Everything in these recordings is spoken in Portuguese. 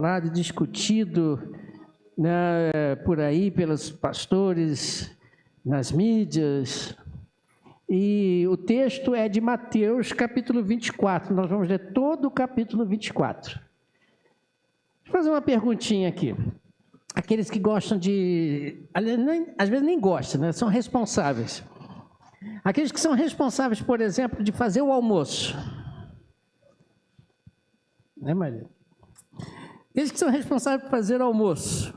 falado e discutido, né, por aí pelos pastores, nas mídias. E o texto é de Mateus, capítulo 24. Nós vamos ler todo o capítulo 24. Vou fazer uma perguntinha aqui. Aqueles que gostam de... Às vezes nem gostam, né? São responsáveis. Aqueles que são responsáveis, por exemplo, de fazer o almoço. Né, Maria? Aqueles que são responsáveis por fazer o almoço,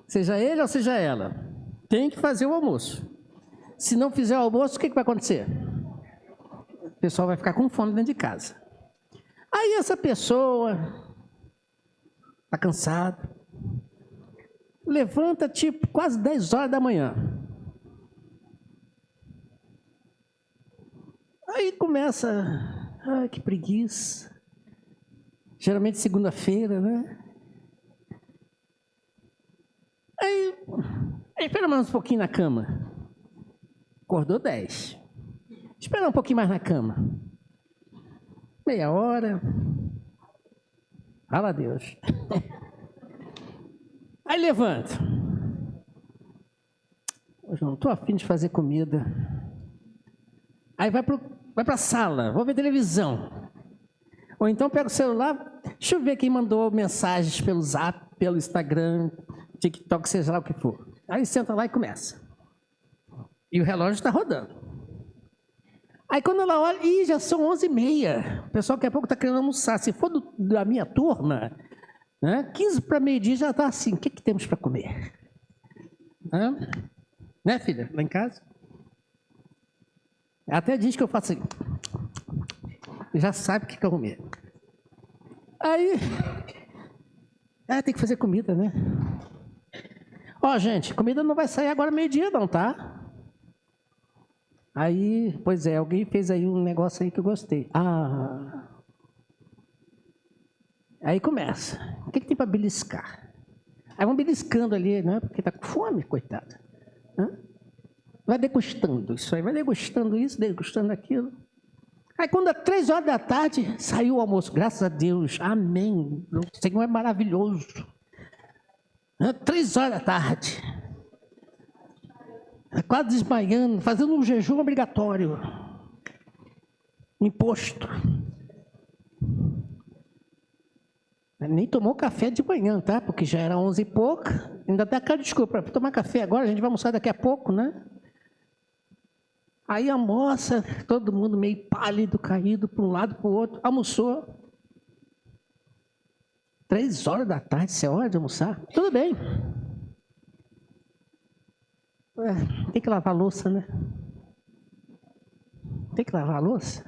seja ele ou seja ela, tem que fazer o almoço. Se não fizer o almoço, o que vai acontecer? O pessoal vai ficar com fome dentro de casa. Aí essa pessoa está cansada, levanta tipo quase 10 horas da manhã. Aí começa, ai, que preguiça. Geralmente segunda-feira, né? Aí espera mais um pouquinho na cama. Acordou 10. Espera um pouquinho mais na cama. Meia hora. Fala a Deus. Aí levanta. Hoje não estou afim de fazer comida. Aí vai para a sala, vou ver televisão. Ou então pega o celular, deixa eu ver quem mandou mensagens pelo Zap, pelo Instagram, TikTok, seja lá o que for. Aí senta lá e começa. E o relógio está rodando. Aí quando ela olha, ih, já são 11h30. O pessoal daqui a pouco está querendo almoçar. Se for da minha turma, né, 15 para meio-dia já está assim, o que temos para comer? Né, filha? Lá em casa? Até diz que eu faço assim. Já sabe o que eu comer. Aí, tem que fazer comida, né? Ó, gente, comida não vai sair agora meio-dia não, tá? Aí, pois é, alguém fez aí um negócio aí que eu gostei. Aí começa. O que tem para beliscar? Aí vão beliscando ali, né? Porque tá com fome, coitada. Vai degustando isso aí, vai degustando isso, degustando aquilo. Aí quando é 3 horas da tarde, saiu o almoço. Graças a Deus, amém. O Senhor é maravilhoso. 3 horas da tarde. Quase desmaiando, fazendo um jejum obrigatório. Imposto. Nem tomou café de manhã, tá? Porque já era 11 e pouca. Ainda dá aquela desculpa, para tomar café agora, a gente vai almoçar daqui a pouco, né? Aí almoça, todo mundo meio pálido, caído para um lado, para o outro. Almoçou. 3 horas da tarde, isso é hora de almoçar? Tudo bem. Tem que lavar a louça, né? Tem que lavar a louça.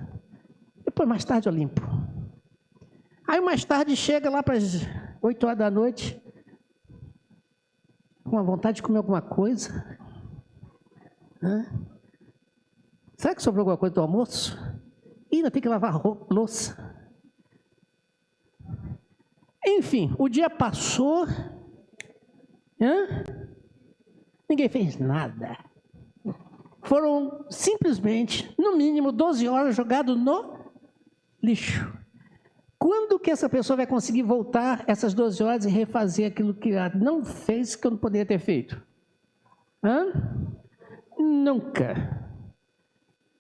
Depois, mais tarde, eu limpo. Aí, mais tarde, chega lá para as 8 horas da noite, com a vontade de comer alguma coisa. Será que sobrou alguma coisa do almoço? E ainda tem que lavar a louça. Enfim, o dia passou. Ninguém fez nada. Foram simplesmente, no mínimo, 12 horas jogadas no lixo. Quando que essa pessoa vai conseguir voltar essas 12 horas e refazer aquilo que ela não fez, que eu não poderia ter feito? Nunca.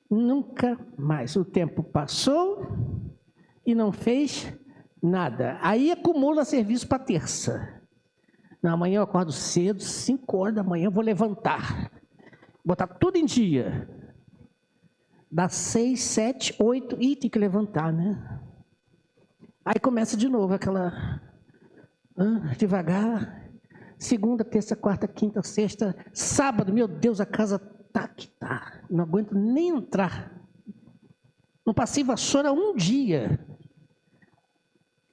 Nunca mais. O tempo passou e não fez nada. Aí acumula serviço para terça. Na manhã eu acordo cedo, 5 horas da manhã, vou levantar. Botar tudo em dia. Dá 6, 7, 8, e tem que levantar, né? Aí começa de novo aquela... devagar. Segunda, terça, quarta, quinta, sexta, sábado, meu Deus, a casa tá que tá. Não aguento nem entrar. Não passei vassoura um dia.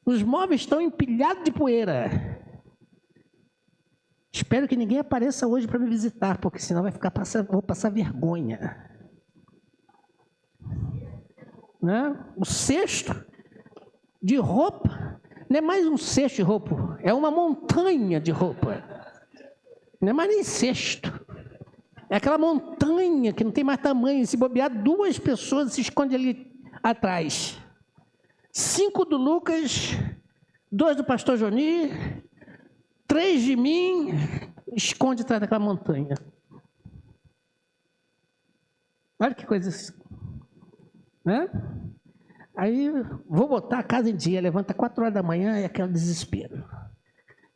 Os móveis estão empilhados de poeira. Espero que ninguém apareça hoje para me visitar, porque senão vou passar vergonha. Né? O cesto de roupa não é mais um cesto de roupa, é uma montanha de roupa. Não é mais nem cesto. É aquela montanha que não tem mais tamanho. Se bobear, 2 pessoas se escondem ali atrás. 5 do Lucas, 2 do pastor Joni, 3 de mim, esconde atrás daquela montanha. Olha que coisa, né? Aí, vou botar a casa em dia, levanta 4 horas da manhã, é aquele desespero.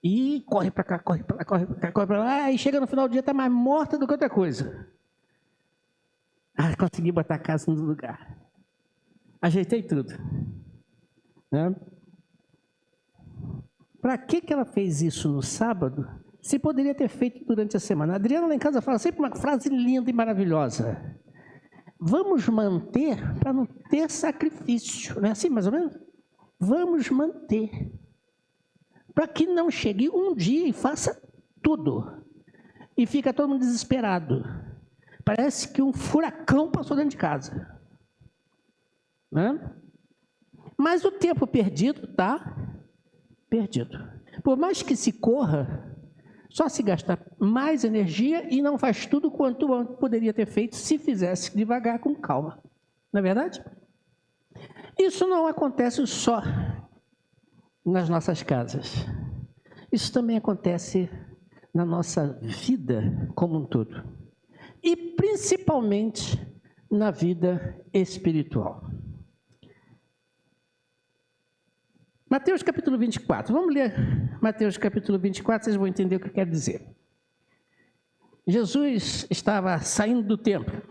E corre para cá, corre para lá, corre para cá, corre para lá, aí chega no final do dia, está mais morta do que outra coisa. Ah, consegui botar a casa no lugar. Ajeitei tudo. Né? Para que ela fez isso no sábado, se poderia ter feito durante a semana? A Adriana lá em casa fala sempre uma frase linda e maravilhosa. Vamos manter para não ter sacrifício. Não é assim, mais ou menos? Vamos manter. Para que não chegue um dia e faça tudo. E fica todo mundo desesperado. Parece que um furacão passou dentro de casa. Né? Mas o tempo perdido está perdido. Por mais que se corra, só se gasta mais energia e não faz tudo quanto poderia ter feito se fizesse devagar, com calma. Não é verdade? Isso não acontece só nas nossas casas. Isso também acontece na nossa vida como um todo. E principalmente na vida espiritual. Mateus capítulo 24. Vamos ler Mateus capítulo 24, vocês vão entender o que eu quero dizer. Jesus estava saindo do templo.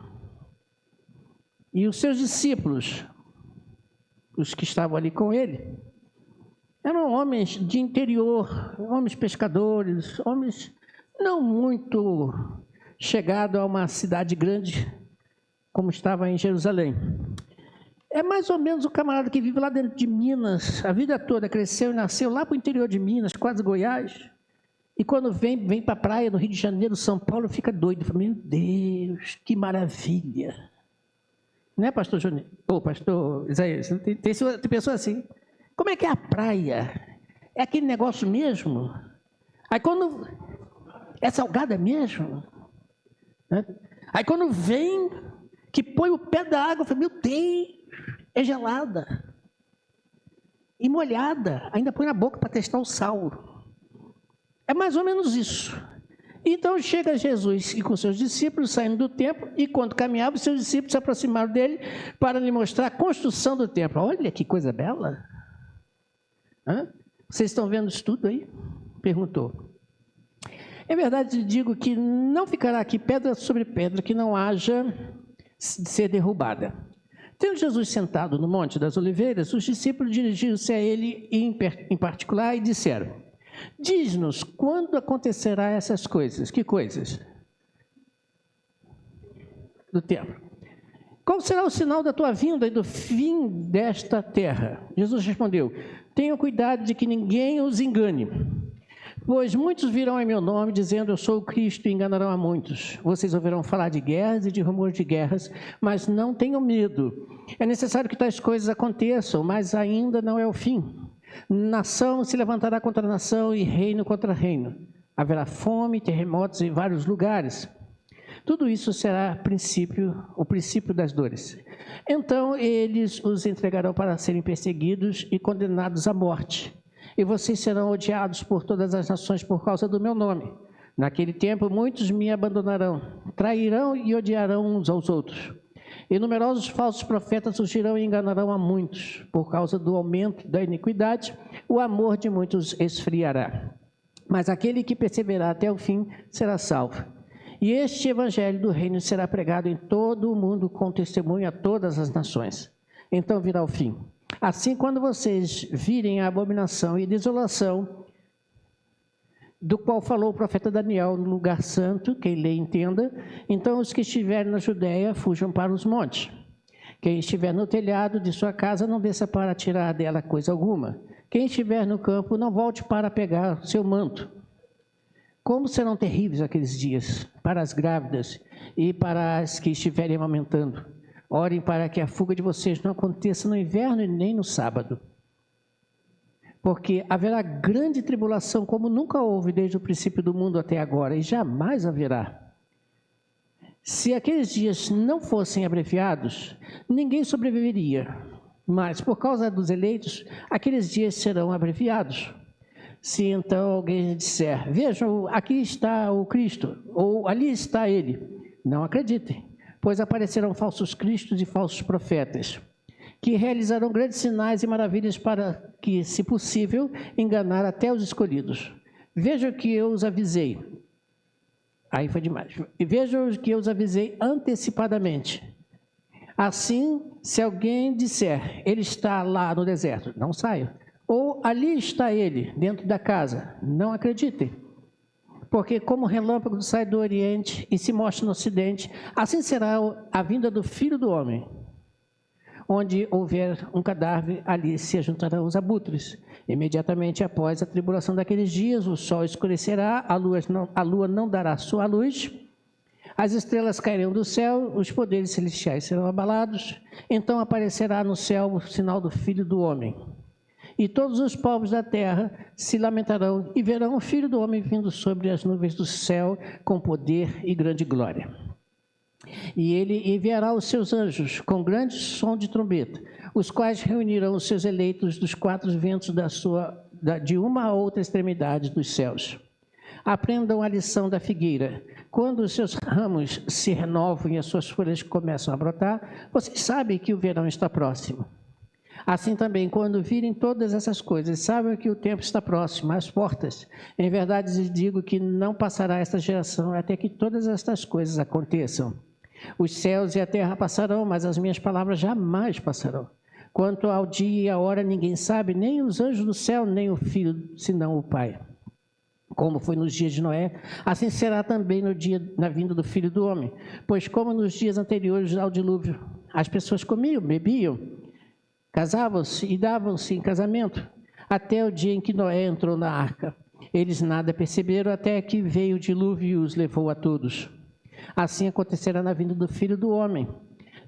E os seus discípulos, os que estavam ali com ele, eram homens de interior, homens pescadores, homens não muito chegados a uma cidade grande, como estava em Jerusalém. É mais ou menos o camarada que vive lá dentro de Minas, a vida toda, cresceu e nasceu lá para o interior de Minas, quase Goiás, e quando vem para a praia no Rio de Janeiro, São Paulo, fica doido. Fala, meu Deus, que maravilha. Né, pastor Juninho? Ô, pastor Isaías, tem pessoa assim. Como é que é a praia? É aquele negócio mesmo? Aí quando... É salgada mesmo? Né? Aí quando vem, que põe o pé da água, fala, meu Deus, é gelada. E molhada, ainda põe na boca para testar o sal. É mais ou menos isso. Então chega Jesus e com seus discípulos saindo do templo, e quando caminhava, seus discípulos se aproximaram dele para lhe mostrar a construção do templo. Olha que coisa bela. Hã? Vocês estão vendo isso tudo aí? Perguntou. É verdade, digo que não ficará aqui pedra sobre pedra que não haja de ser derrubada. Tendo Jesus sentado no Monte das Oliveiras, os discípulos dirigiram-se a ele em particular e disseram: diz-nos quando acontecerá essas coisas. Que coisas? Do templo. Qual será o sinal da tua vinda e do fim desta terra? Jesus respondeu: tenham cuidado de que ninguém os engane. Pois muitos virão em meu nome, dizendo, eu sou o Cristo, e enganarão a muitos. Vocês ouvirão falar de guerras e de rumores de guerras, mas não tenham medo. É necessário que tais coisas aconteçam, mas ainda não é o fim. Nação se levantará contra nação e reino contra reino. Haverá fome, terremotos em vários lugares. Tudo isso será o princípio das dores. Então eles os entregarão para serem perseguidos e condenados à morte. E vocês serão odiados por todas as nações por causa do meu nome. Naquele tempo, muitos me abandonarão, trairão e odiarão uns aos outros. E numerosos falsos profetas surgirão e enganarão a muitos. Por causa do aumento da iniquidade, o amor de muitos esfriará. Mas aquele que perseverar até o fim será salvo. E este evangelho do reino será pregado em todo o mundo com testemunho a todas as nações. Então virá o fim. Assim, quando vocês virem a abominação e desolação, do qual falou o profeta Daniel no lugar santo, quem lê entenda, então os que estiverem na Judéia fujam para os montes. Quem estiver no telhado de sua casa, não desça para tirar dela coisa alguma. Quem estiver no campo, não volte para pegar seu manto. Como serão terríveis aqueles dias para as grávidas e para as que estiverem amamentando. Orem para que a fuga de vocês não aconteça no inverno e nem no sábado. Porque haverá grande tribulação, como nunca houve desde o princípio do mundo até agora, e jamais haverá. Se aqueles dias não fossem abreviados, ninguém sobreviveria. Mas, por causa dos eleitos, aqueles dias serão abreviados. Se então alguém disser, vejam, aqui está o Cristo, ou ali está ele, não acreditem, pois aparecerão falsos cristos e falsos profetas, que realizarão grandes sinais e maravilhas para que, se possível, enganar até os escolhidos. Vejam que eu os avisei. Aí foi demais. Vejam que eu os avisei antecipadamente. Assim, se alguém disser, ele está lá no deserto, não saiam. Ou ali está ele, dentro da casa, não acreditem. Porque como o relâmpago sai do Oriente e se mostra no Ocidente, assim será a vinda do Filho do Homem. Onde houver um cadáver, ali se ajuntarão os abutres. Imediatamente após a tribulação daqueles dias, o sol escurecerá, a lua não dará sua luz, as estrelas cairão do céu, os poderes celestiais serão abalados, então aparecerá no céu o sinal do Filho do Homem. E todos os povos da terra se lamentarão e verão o Filho do Homem vindo sobre as nuvens do céu com poder e grande glória. E ele enviará os seus anjos com grande som de trombeta, os quais reunirão os seus eleitos dos quatro ventos de uma a outra extremidade dos céus. Aprendam a lição da figueira. Quando os seus ramos se renovam e as suas folhas começam a brotar, vocês sabem que o verão está próximo. Assim também, quando virem todas essas coisas, sabem que o tempo está próximo, às portas. Em verdade, lhes digo que não passará esta geração até que todas estas coisas aconteçam. Os céus e a terra passarão, mas as minhas palavras jamais passarão. Quanto ao dia e à hora, ninguém sabe, nem os anjos do céu, nem o Filho, senão o Pai. Como foi nos dias de Noé, assim será também na vinda do Filho do Homem. Pois como nos dias anteriores ao dilúvio, as pessoas comiam, bebiam, casavam-se e davam-se em casamento, até o dia em que Noé entrou na arca. Eles nada perceberam até que veio o dilúvio e os levou a todos. Assim acontecerá na vinda do Filho do Homem.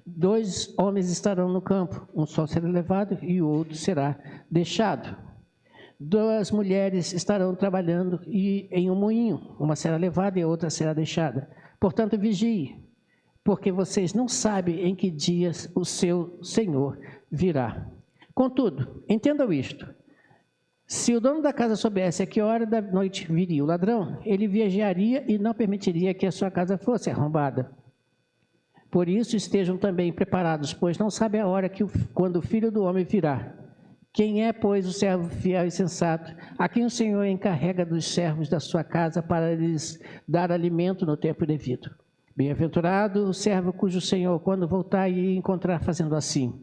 2 homens estarão no campo, um só será levado e o outro será deixado. 2 mulheres estarão trabalhando em um moinho, uma será levada e a outra será deixada. Portanto, vigie, porque vocês não sabem em que dias o seu Senhor virá. Contudo, entendam isto. Se o dono da casa soubesse a que hora da noite viria o ladrão, ele vigiaria e não permitiria que a sua casa fosse arrombada. Por isso estejam também preparados, pois não sabem a hora quando o Filho do Homem virá. Quem é, pois, o servo fiel e sensato, a quem o Senhor encarrega dos servos da sua casa para lhes dar alimento no tempo devido? Bem-aventurado o servo cujo Senhor, quando voltar, e encontrar fazendo assim.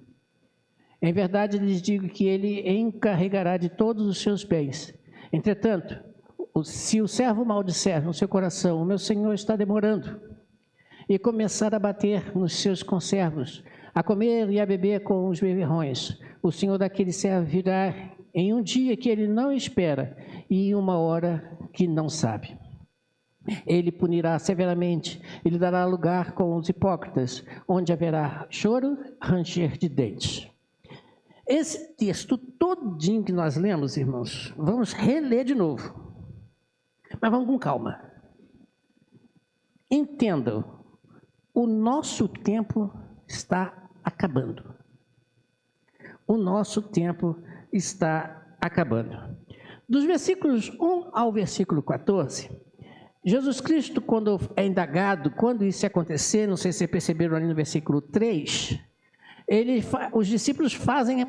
Em verdade, lhes digo que ele encarregará de todos os seus bens. Entretanto, se o servo maldisser no seu coração, o meu Senhor está demorando, e começar a bater nos seus conservos, a comer e a beber com os beberrões, o Senhor daquele servo virá em um dia que ele não espera e em uma hora que não sabe. Ele punirá severamente, ele dará lugar com os hipócritas, onde haverá choro, ranger de dentes. Esse texto todinho que nós lemos, irmãos, vamos reler de novo, mas vamos com calma. Entendam, o nosso tempo está acabando. O nosso tempo está acabando. Dos versículos 1 ao versículo 14, Jesus Cristo, quando é indagado, quando isso acontecer, não sei se vocês perceberam ali no versículo 3, os discípulos fazem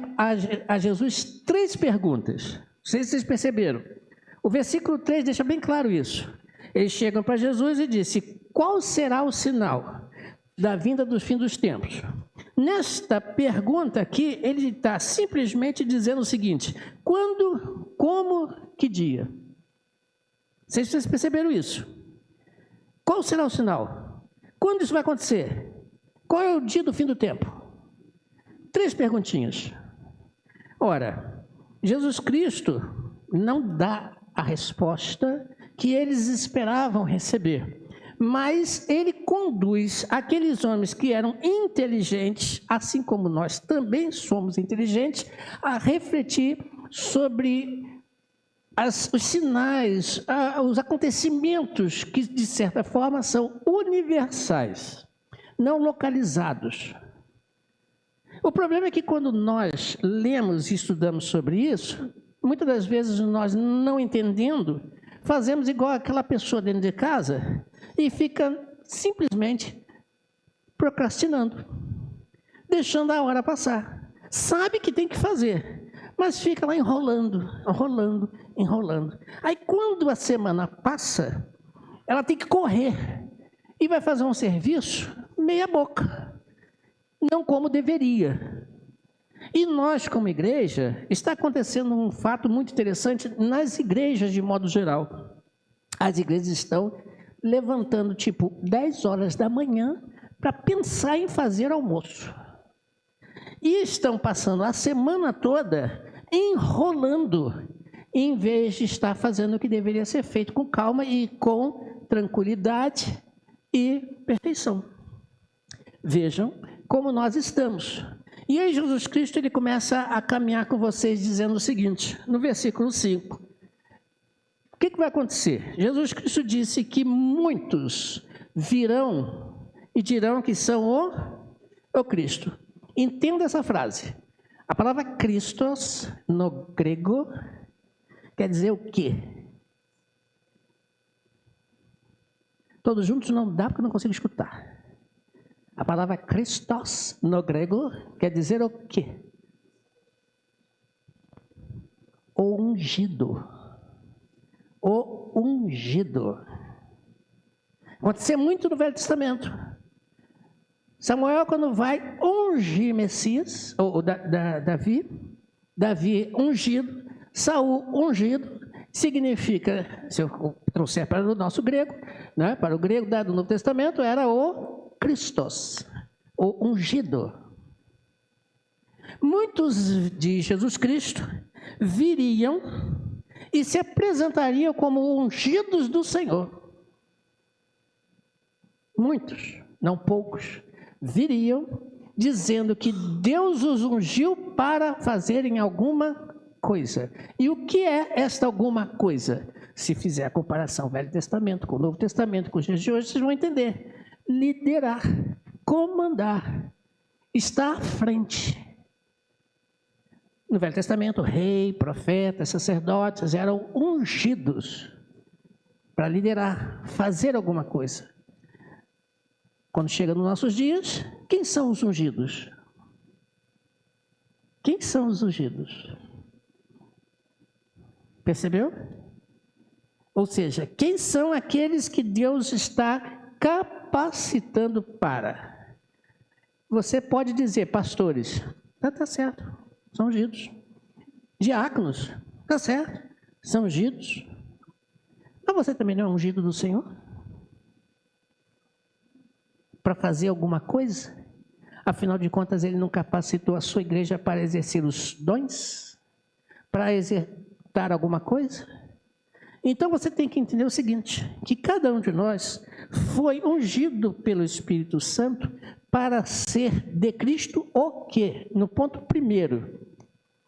a Jesus 3 perguntas. Não sei se vocês perceberam. O versículo 3 deixa bem claro isso. Eles chegam para Jesus e dizem: qual será o sinal da vinda do fim dos tempos? Nesta pergunta aqui, ele está simplesmente dizendo o seguinte: quando, como, que dia? Vocês perceberam isso? Qual será o sinal? Quando isso vai acontecer? Qual é o dia do fim do tempo? 3 perguntinhas. Ora, Jesus Cristo não dá a resposta que eles esperavam receber, mas ele conduz aqueles homens que eram inteligentes, assim como nós também somos inteligentes, a refletir sobre os sinais, os acontecimentos que, de certa forma, são universais, não localizados. O problema é que quando nós lemos e estudamos sobre isso, muitas das vezes nós, não entendendo, fazemos igual aquela pessoa dentro de casa e fica simplesmente procrastinando, deixando a hora passar. Sabe que tem que fazer, mas fica lá enrolando. Aí quando a semana passa, ela tem que correr e vai fazer um serviço meia boca, não como deveria. E nós, como igreja, está acontecendo um fato muito interessante nas igrejas de modo geral. As igrejas estão levantando tipo 10 horas da manhã para pensar em fazer almoço. E estão passando a semana toda enrolando, em vez de estar fazendo o que deveria ser feito com calma e com tranquilidade e perfeição. Vejam como nós estamos. E aí Jesus Cristo ele começa a caminhar com vocês dizendo o seguinte, no versículo 5. O que vai acontecer? Jesus Cristo disse que muitos virão e dirão que são o Cristo. Entenda essa frase. A palavra Christos, no grego, quer dizer o quê? Todos juntos não dá porque eu não consigo escutar. A palavra Christos, no grego, quer dizer o quê? O ungido. O ungido. Aconteceu muito no Velho Testamento. Samuel, quando vai ungir Messias, ou Davi ungido, Saul ungido, significa, se eu trouxer para o nosso grego, né, para o grego do Novo Testamento, era o Christos, o ungido. Muitos de Jesus Cristo viriam e se apresentariam como ungidos do Senhor. Muitos, não poucos, viriam dizendo que Deus os ungiu para fazerem alguma coisa. E o que é esta alguma coisa? Se fizer a comparação Velho Testamento com o Novo Testamento, com os dias de hoje, vocês vão entender. Liderar, comandar, estar à frente. No Velho Testamento, rei, profeta, sacerdotes eram ungidos para liderar, fazer alguma coisa. Quando chega nos nossos dias, quem são os ungidos? Quem são os ungidos? Percebeu? Ou seja, quem são aqueles que Deus está capacitando para? Você pode dizer, pastores, está certo, são ungidos. Diáconos, está certo, são ungidos. Mas você também não é ungido do Senhor? Para fazer alguma coisa? Afinal de contas, Ele não capacitou a sua igreja para exercer os dons? Para exercer alguma coisa? Então você tem que entender o seguinte, que cada um de nós foi ungido pelo Espírito Santo para ser de Cristo o quê? No ponto primeiro,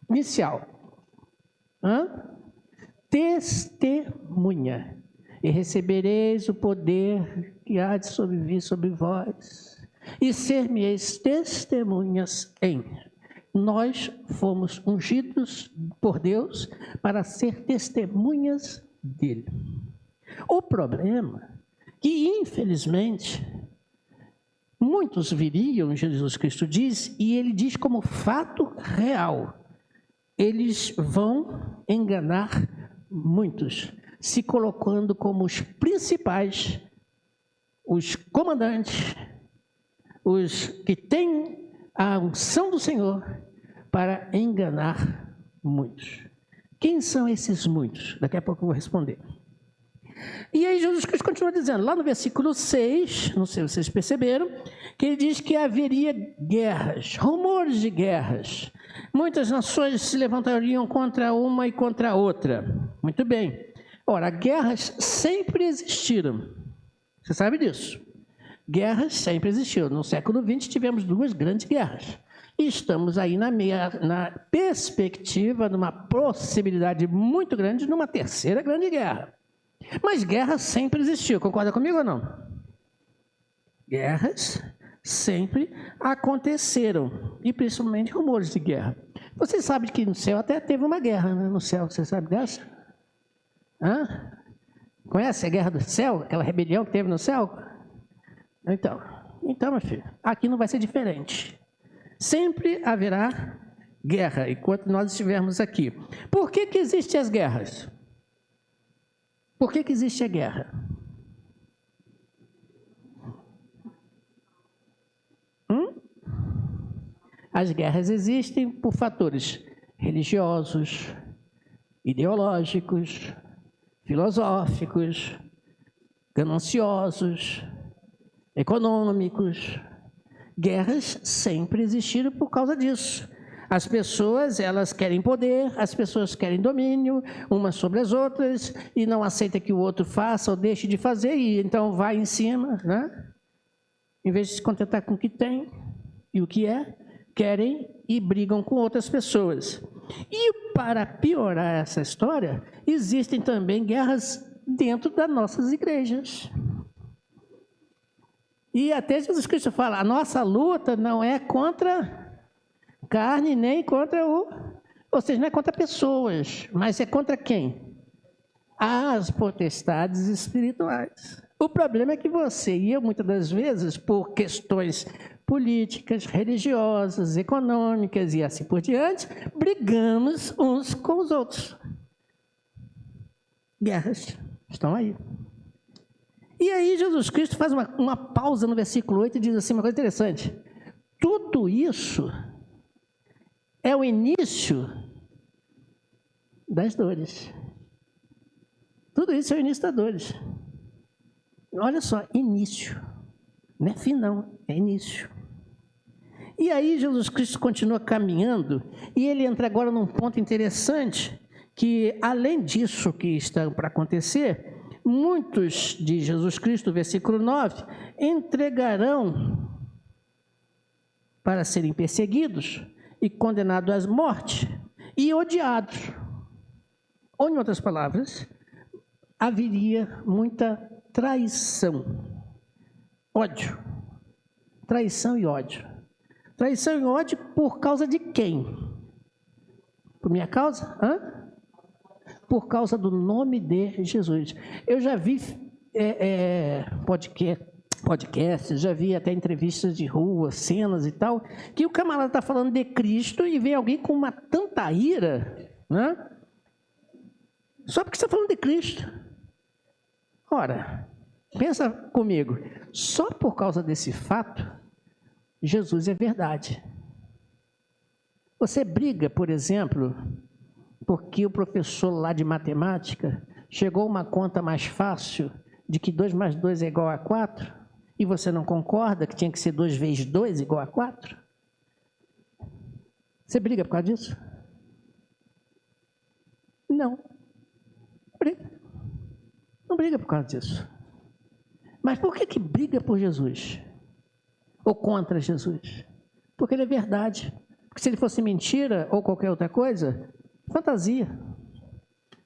inicial. Testemunha. E recebereis o poder que há de sobrevir sobre vós, e ser-me-eis testemunhas em. Nós fomos ungidos por Deus para ser testemunhas dele. O problema é que, infelizmente, muitos viriam, Jesus Cristo diz, e ele diz como fato real, eles vão enganar muitos, se colocando como os principais, os comandantes, os que têm a unção do Senhor para enganar muitos. Quem são esses muitos? Daqui a pouco eu vou responder. E aí Jesus Cristo continua dizendo, lá no versículo 6, não sei se vocês perceberam, que ele diz que haveria guerras, rumores de guerras. Muitas nações se levantariam contra uma e contra a outra. Muito bem. Ora, guerras sempre existiram. Você sabe disso. Guerras sempre existiram. No século XX tivemos 2 grandes guerras. E estamos aí na perspectiva, numa possibilidade muito grande, numa 3ª grande guerra. Mas guerra sempre existiu. Concorda comigo ou não? Guerras sempre aconteceram, e principalmente rumores de guerra. Você sabe que no céu até teve uma guerra, né? No céu, você sabe dessa? Hã? Conhece a guerra do céu? Aquela rebelião que teve no céu? Então, meu filho, aqui não vai ser diferente. Sempre haverá guerra enquanto nós estivermos aqui. Por que existem as guerras? Por que existe a guerra? As guerras existem por fatores religiosos, ideológicos, filosóficos, gananciosos, econômicos. Guerras sempre existiram por causa disso. As pessoas, elas querem poder, as pessoas querem domínio umas sobre as outras e não aceita que o outro faça ou deixe de fazer e então vai em cima, né? Em vez de se contentar com o que tem e o que é, querem e brigam com outras pessoas. E para piorar essa história, existem também guerras dentro das nossas igrejas. E até Jesus Cristo fala, a nossa luta não é contra carne, nem contra ou seja, não é contra pessoas, mas é contra quem? As potestades espirituais. O problema é que você e eu, muitas das vezes, por questões políticas, religiosas, econômicas e assim por diante, brigamos uns com os outros. Guerras estão aí. E aí Jesus Cristo faz uma pausa no versículo 8 e diz assim, uma coisa interessante. Tudo isso é o início das dores. Tudo isso é o início das dores. Olha só, início. Não é fim não, é início. E aí Jesus Cristo continua caminhando e ele entra agora num ponto interessante que, além disso que está para acontecer, muitos de Jesus Cristo, versículo 9, entregarão para serem perseguidos e condenados à morte e odiados. Ou, em outras palavras, haveria muita traição, ódio, traição e ódio. Traição e ódio por causa de quem? Por minha causa? Por causa do nome de Jesus. Eu já vi podcasts, já vi até entrevistas de rua, cenas e tal, que o camarada está falando de Cristo e vem alguém com uma tanta ira, né? Só porque está falando de Cristo. Ora, pensa comigo, só por causa desse fato, Jesus é verdade. Você briga, por exemplo, porque o professor lá de matemática chegou a uma conta mais fácil de que 2 mais 2 é igual a 4, e você não concorda que tinha que ser 2 vezes 2 igual a 4? Você briga por causa disso? Não. Briga. Não briga por causa disso. Mas por que briga por Jesus? Ou contra Jesus? Porque ele é verdade. Porque se ele fosse mentira ou qualquer outra coisa, fantasia.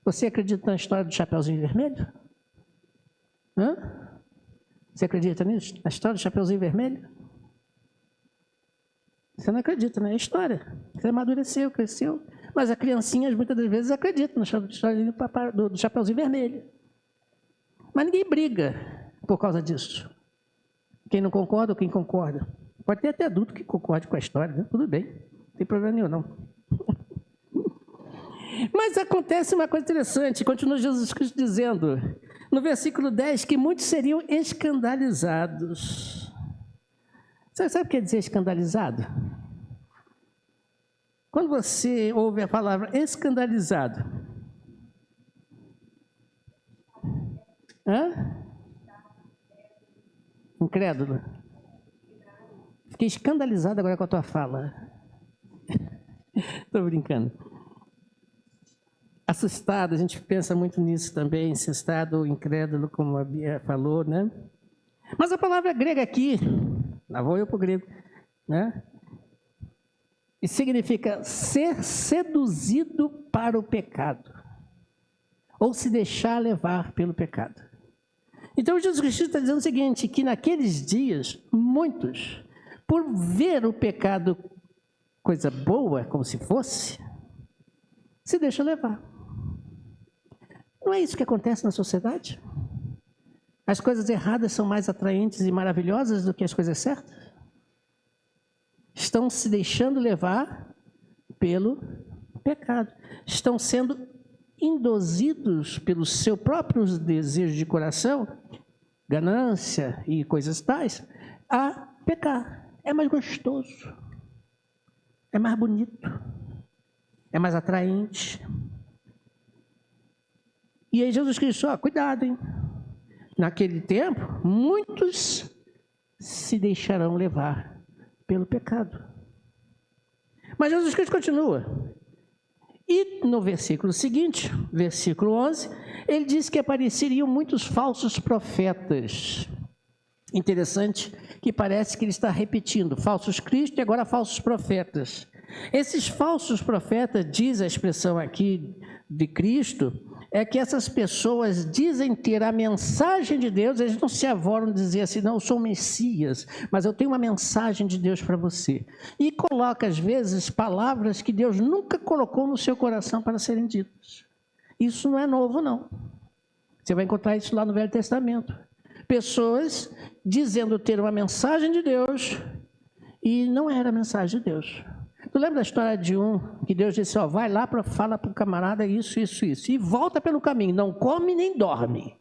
Você acredita na história do Chapeuzinho Vermelho? Você acredita nisso? Na história do Chapeuzinho Vermelho? Você não acredita, né? É história. Você amadureceu, cresceu. Mas as criancinhas muitas das vezes acreditam na história do Chapeuzinho Vermelho. Mas ninguém briga por causa disso. Quem não concorda ou quem concorda. Pode ter até adulto que concorde com a história, né? Tudo bem, não tem problema nenhum, não. Mas acontece uma coisa interessante, continua Jesus Cristo dizendo, no versículo 10, que muitos seriam escandalizados. Você sabe o que quer dizer escandalizado? Quando você ouve a palavra escandalizado, incrédulo. Fiquei escandalizado agora com a tua fala. Estou brincando. Assustado, a gente pensa muito nisso também, assustado, incrédulo, como a Bia falou, né? Mas a palavra grega aqui, lá vou eu para o grego, né? E significa ser seduzido para o pecado, ou se deixar levar pelo pecado. Então, Jesus Cristo está dizendo o seguinte, que naqueles dias, muitos por ver o pecado coisa boa, como se fosse, se deixa levar. Não é isso que acontece na sociedade? As coisas erradas são mais atraentes e maravilhosas do que as coisas certas? Estão se deixando levar pelo pecado. Estão sendo induzidos pelos seus próprios desejos de coração, ganância e coisas tais, a pecar. É mais gostoso, é mais bonito, é mais atraente. E aí Jesus Cristo, cuidado, hein? Naquele tempo, muitos se deixarão levar pelo pecado. Mas Jesus Cristo continua. E no versículo seguinte, versículo 11, ele diz que apareceriam muitos falsos profetas. Interessante que parece que ele está repetindo, falsos cristos e agora falsos profetas. Esses falsos profetas, diz a expressão aqui de Cristo, é que essas pessoas dizem ter a mensagem de Deus, eles não se avoram dizer assim, não, eu sou o Messias, mas eu tenho uma mensagem de Deus para você. E coloca, às vezes, palavras que Deus nunca colocou no seu coração para serem ditas. Isso não é novo, não. Você vai encontrar isso lá no Velho Testamento. Pessoas dizendo ter uma mensagem de Deus e não era a mensagem de Deus. Tu lembra da história de um que Deus disse, vai lá, fala para o camarada isso, e volta pelo caminho, não come nem dorme.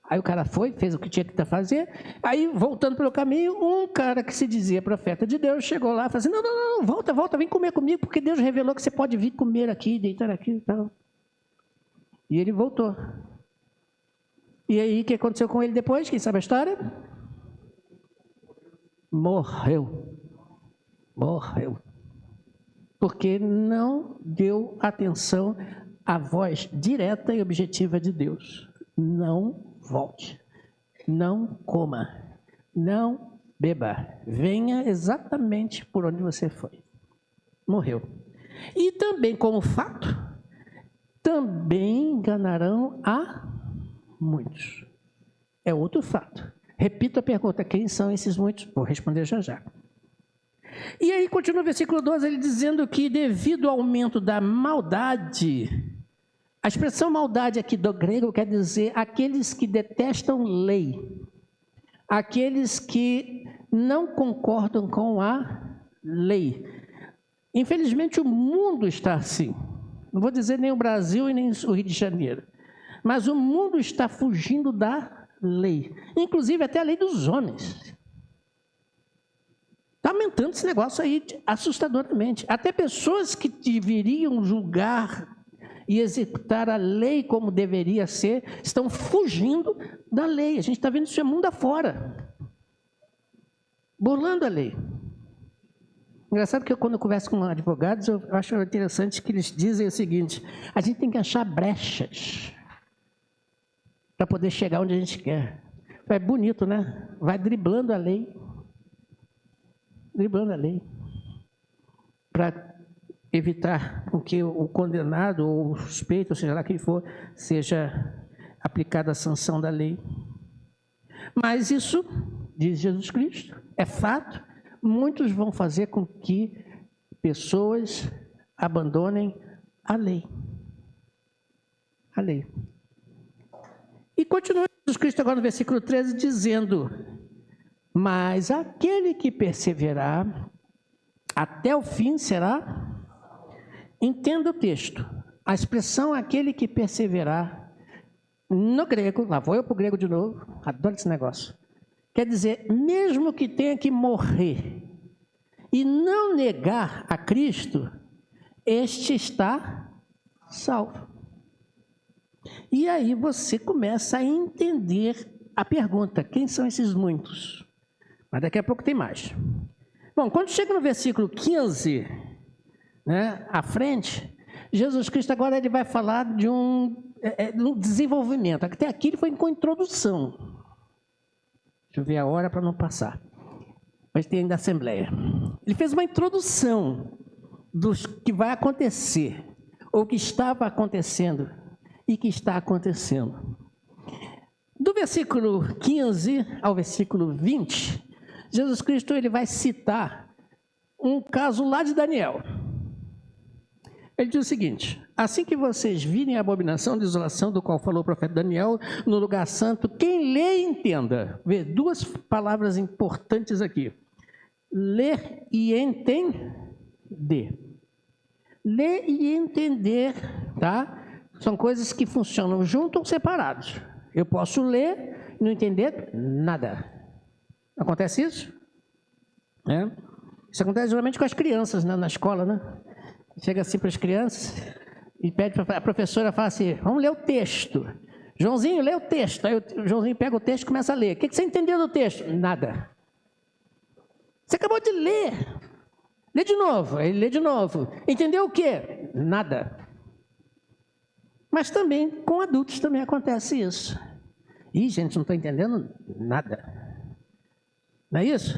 Aí o cara foi, fez o que tinha que fazer, aí voltando pelo caminho, um cara que se dizia profeta de Deus, chegou lá e falou assim, não, volta, vem comer comigo, porque Deus revelou que você pode vir comer aqui, deitar aqui e tal. E ele voltou. E aí, o que aconteceu com ele depois? Quem sabe a história? Morreu. Porque não deu atenção à voz direta e objetiva de Deus. Não volte, não coma, não beba, venha exatamente por onde você foi. Morreu. E também, como fato, também enganarão a muitos. É outro fato. Repito a pergunta, quem são esses muitos? Vou responder já. E aí continua o versículo 12, ele dizendo que devido ao aumento da maldade, a expressão maldade aqui do grego quer dizer aqueles que detestam lei, aqueles que não concordam com a lei. Infelizmente o mundo está assim, não vou dizer nem o Brasil e nem o Rio de Janeiro, mas o mundo está fugindo da lei, inclusive até a lei dos homens. Está aumentando esse negócio aí assustadoramente. Até pessoas que deveriam julgar e executar a lei como deveria ser, estão fugindo da lei. A gente está vendo isso mundo afora. Burlando a lei. Engraçado que quando eu converso com advogados, eu acho interessante que eles dizem o seguinte, a gente tem que achar brechas para poder chegar onde a gente quer. É bonito, né? Vai driblando a lei. Para evitar com que o condenado ou o suspeito, ou seja lá quem for, seja aplicada a sanção da lei. Mas isso, diz Jesus Cristo, é fato, muitos vão fazer com que pessoas abandonem a lei. A lei. E continua Jesus Cristo agora no versículo 13 dizendo, mas aquele que perseverar até o fim será... Entenda o texto. A expressão aquele que perseverar, no grego, lá vou eu para o grego de novo, adoro esse negócio. Quer dizer, mesmo que tenha que morrer e não negar a Cristo, este está salvo. E aí você começa a entender a pergunta, quem são esses muitos? Mas daqui a pouco tem mais. Bom, quando chega no versículo 15, à frente, Jesus Cristo agora ele vai falar de um desenvolvimento. Até aqui ele foi com introdução. Deixa eu ver a hora para não passar. Mas tem ainda a Assembleia. Ele fez uma introdução do que vai acontecer, ou que estava acontecendo e que está acontecendo. Do versículo 15 ao versículo 20, Jesus Cristo ele vai citar um caso lá de Daniel. Ele diz o seguinte: assim que vocês virem a abominação de desolação do qual falou o profeta Daniel no lugar santo, quem lê e entenda. Vê duas palavras importantes aqui: ler e entender. Ler e entender, tá? São coisas que funcionam juntos ou separados. Eu posso ler e não entender nada. Acontece isso? Isso acontece geralmente com as crianças, né, na escola, né? Chega assim para as crianças e pede para a professora, fala assim: vamos ler o texto. Joãozinho, lê o texto. Aí o Joãozinho pega o texto e começa a ler. O que você entendeu do texto? Nada. Você acabou de ler. Lê de novo. Aí lê de novo. Entendeu o quê? Nada. Mas também com adultos também acontece isso. Ih, gente, não estou entendendo nada. Não é isso?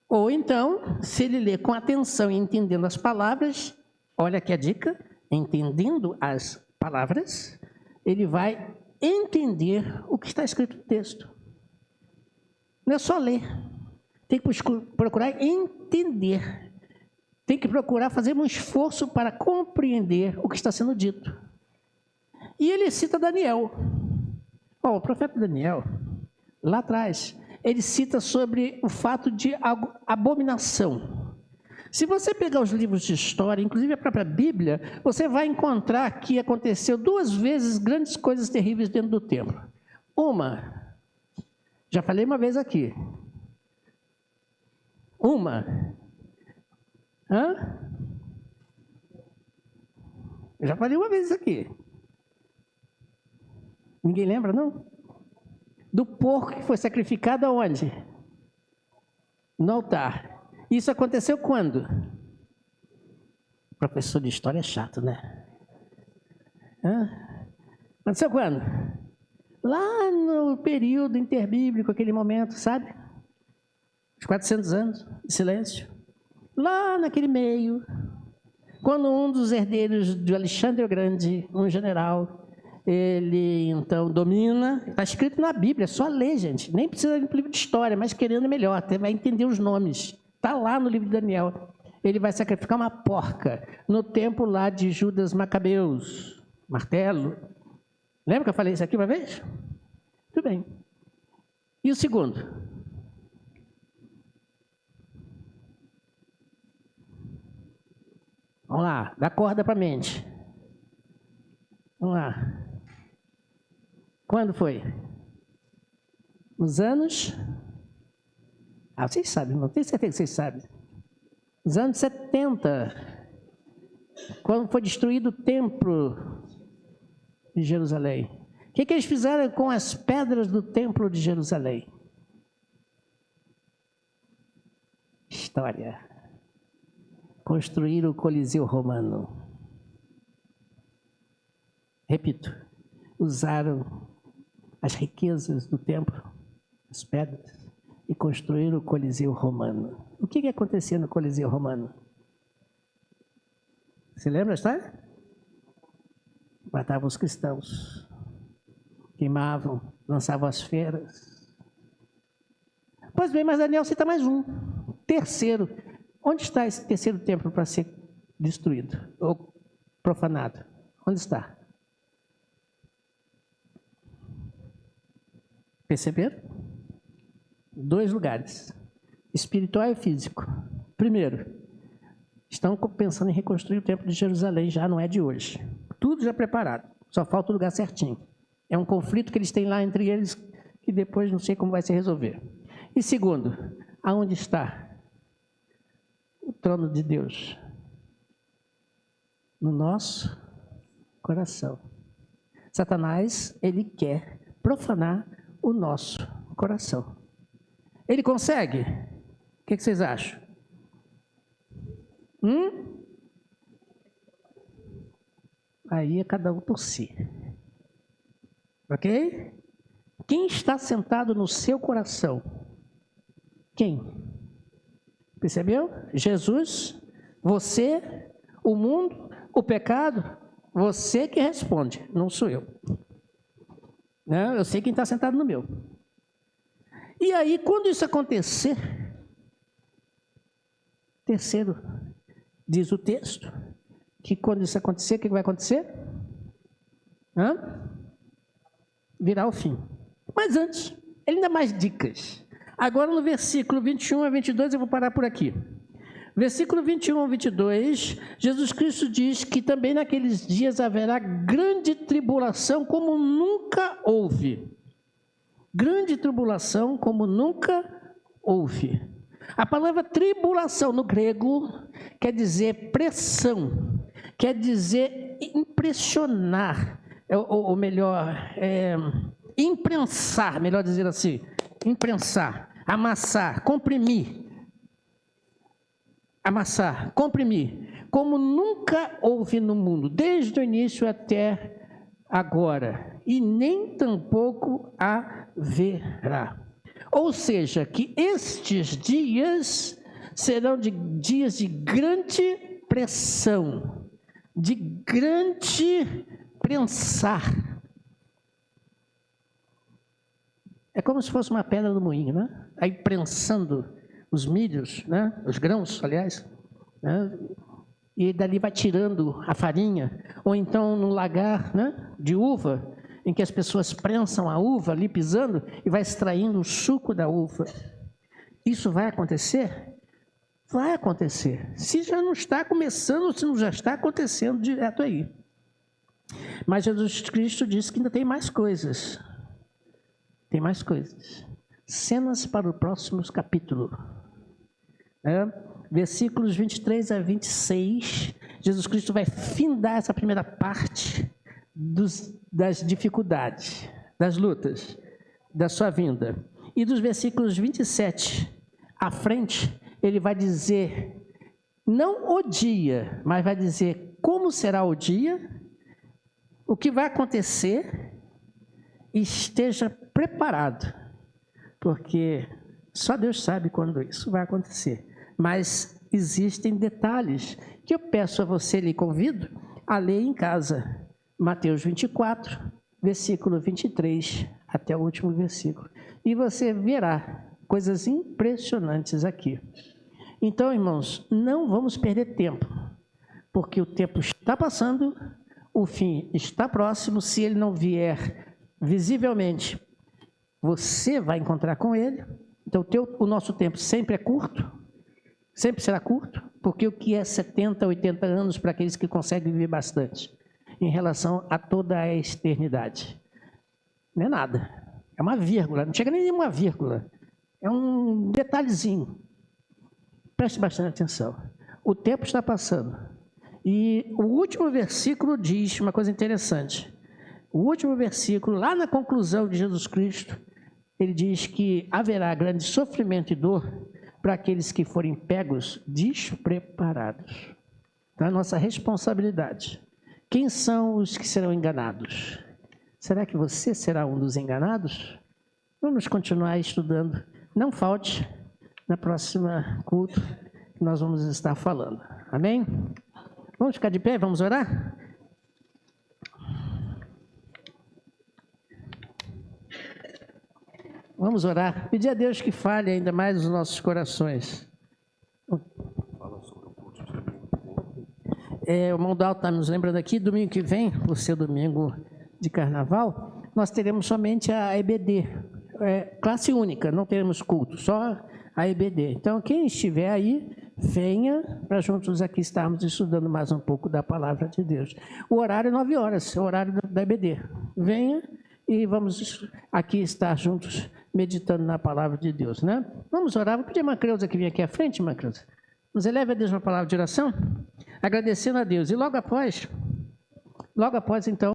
Ou então, se ele lê com atenção e entendendo as palavras, olha aqui a dica, entendendo as palavras, ele vai entender o que está escrito no texto. Não é só ler, tem que procurar entender, tem que procurar fazer um esforço para compreender o que está sendo dito. E ele cita Daniel. O profeta Daniel, lá atrás, ele cita sobre o fato de abominação. Se você pegar os livros de história, inclusive a própria Bíblia, você vai encontrar que aconteceu 2 vezes grandes coisas terríveis dentro do templo. Uma, já falei uma vez aqui. Eu já falei uma vez aqui. Ninguém lembra, não? Do porco que foi sacrificado aonde? No altar. Isso aconteceu quando? Professor de história é chato, né? Aconteceu quando? Lá no período interbíblico, aquele momento, sabe? Os 400 anos de silêncio. Lá naquele meio, quando um dos herdeiros de Alexandre o Grande, um general, ele então domina, está escrito na Bíblia, é só ler, gente, nem precisa de um livro de história, mas querendo é melhor, até vai entender os nomes, está lá no livro de Daniel. Ele vai sacrificar uma porca no templo lá de Judas Macabeus, martelo. Lembra que eu falei isso aqui uma vez? Tudo bem. E o segundo? Vamos lá, dá corda para a mente. Vamos lá. Quando foi? Nos anos... vocês sabem, não tenho certeza que vocês sabem. Nos anos 70, quando foi destruído o templo de Jerusalém. O que eles fizeram com as pedras do templo de Jerusalém? História. Construíram o Coliseu Romano. Repito, usaram as riquezas do templo, as pedras, e construíram o Coliseu Romano. O que acontecia no Coliseu Romano? Você lembra a história? Matavam os cristãos, queimavam, lançavam as feras. Pois bem, mas Daniel cita mais um. Terceiro. Onde está esse terceiro templo para ser destruído ou profanado? Onde está? Perceberam? 2 lugares, espiritual e físico. Primeiro, estão pensando em reconstruir o templo de Jerusalém, já não é de hoje. Tudo já preparado, só falta o lugar certinho. É um conflito que eles têm lá entre eles, que depois não sei como vai se resolver. E segundo, aonde está o trono de Deus? No nosso coração. Satanás, ele quer profanar o nosso coração. Ele consegue? O que vocês acham? Aí é cada um por si. Ok? Quem está sentado no seu coração? Quem? Percebeu? Jesus, você, o mundo, o pecado, você que responde, não sou eu. Não, eu sei quem está sentado no meu. E aí, quando isso acontecer, terceiro, diz o texto, que quando isso acontecer, o que vai acontecer? Virá o fim. Mas antes, ele dá mais dicas. Agora no versículo 21 a 22, eu vou parar por aqui. Versículo 21 a 22, Jesus Cristo diz que também naqueles dias haverá grande tribulação como nunca houve. Grande tribulação como nunca houve. A palavra tribulação no grego quer dizer pressão, quer dizer impressionar, ou melhor, imprensar, melhor dizer assim, imprensar, amassar, comprimir. Amassar, comprimir, como nunca houve no mundo, desde o início até agora, e nem tampouco haverá. Ou seja, que estes dias serão dias de grande pressão, de grande prensar. É como se fosse uma pedra do moinho, né? Aí prensando os milhos, né? Os grãos, aliás, né? E dali vai tirando a farinha, ou então num lagar, né? De uva, em que as pessoas prensam a uva ali pisando e vai extraindo o suco da uva. Isso vai acontecer? Vai acontecer. Se já não está começando, ou se não já está acontecendo direto aí. Mas Jesus Cristo disse que ainda tem mais coisas. Tem mais coisas. Cenas para o próximo capítulo. Versículos 23 a 26, Jesus Cristo vai findar essa primeira parte das dificuldades, das lutas, da sua vinda. E dos versículos 27 à frente, ele vai dizer, não o dia, mas vai dizer como será o dia, o que vai acontecer, e esteja preparado, porque só Deus sabe quando isso vai acontecer. Mas existem detalhes que eu peço a você, lhe convido a ler em casa. Mateus 24, versículo 23, até o último versículo. E você verá coisas impressionantes aqui. Então, irmãos, não vamos perder tempo, porque o tempo está passando, o fim está próximo. Se ele não vier visivelmente, você vai encontrar com ele. Então, o nosso tempo sempre é curto, sempre será curto, porque o que é 70, 80 anos para aqueles que conseguem viver bastante, em relação a toda a eternidade? Não é nada, é uma vírgula, não chega nem uma vírgula, é um detalhezinho. Preste bastante atenção. O tempo está passando. E o último versículo diz uma coisa interessante. O último versículo, lá na conclusão de Jesus Cristo, ele diz que haverá grande sofrimento e dor para aqueles que forem pegos despreparados. Então, é a nossa responsabilidade. Quem são os que serão enganados? Será que você será um dos enganados? Vamos continuar estudando. Não falte na próxima culto que nós vamos estar falando. Amém? Vamos ficar de pé, vamos orar? Vamos orar, pedir a Deus que fale ainda mais os nossos corações. O irmão Dalton está nos lembrando aqui, domingo que vem, por ser domingo de carnaval, nós teremos somente a EBD, classe única, não teremos culto, só a EBD. Então, quem estiver aí, venha para juntos aqui estarmos estudando mais um pouco da palavra de Deus. O horário é 9 horas, é o horário da EBD. Venha e vamos aqui estar juntos meditando na palavra de Deus, né? Vamos orar. Vou pedir a irmã Creuza que vem aqui à frente, irmã Creuza. Nos eleve a Deus uma palavra de oração, agradecendo a Deus. E logo após então,